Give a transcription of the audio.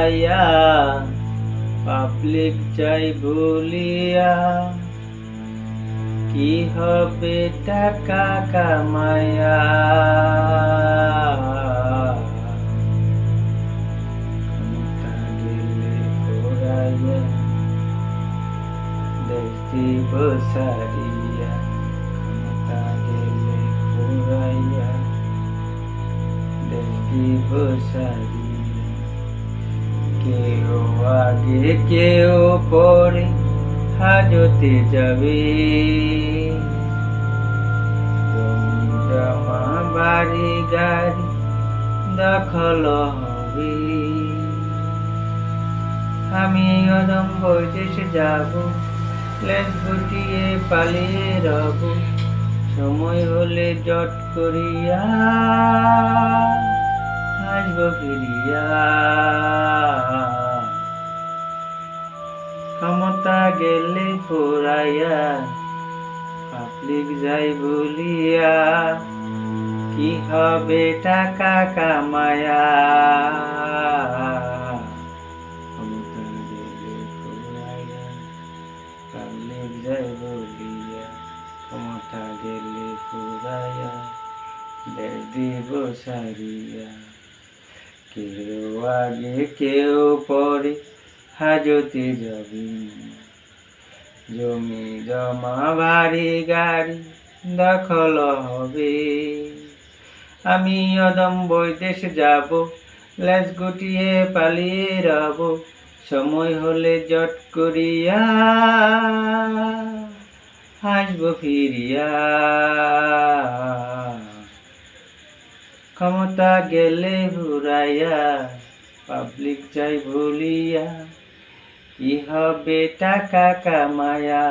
ফুরাইয়া পাবলিক চাই ভুলিয়া কি হবে টাকা কামায়া। ক্ষমতা গেলে ফুরাইয়া দেশ দিব সারিয়া। ক্ষমতা গেলে ফুরাইয়া দেশ দিব সারিয়া। কেউ আগে কেউ পরে হাজতে যাবে, জমি জমা বাড়ি গাড়ি দখল হবে। আমি অদম বৈদেশে যাব, লেজ গুটিয়ে পালিয়ে রব, সময় হলে জট করিয়া আসব ফিরিয়া। ক্ষমতা গেলে ফুরাইয়া পাবলিক যাই ভুলিয়া কি হবে টাকা কামায়া। ক্ষমতা গেলে ফুরাইয়া পাবলিক যাই ভুলিয়া। ক্ষমতা গেলে ফুরাইয়া দেশ দিব সারিয়া। কেউ আগে কেউ পরে হাজতে যাবে, জমি জমা বাড়ি গাড়ি দখল হবে। আমি অদম বৈদেশে যাব, লেজ গুটিয়ে পালিয়ে রব, সময় হলে জট করিয়া আসব ফিরিয়া। ক্ষমতা গেলে ফুরাইয়া পাবলিক চাই ভুলিয়া কি হবে টাকা কামায়া।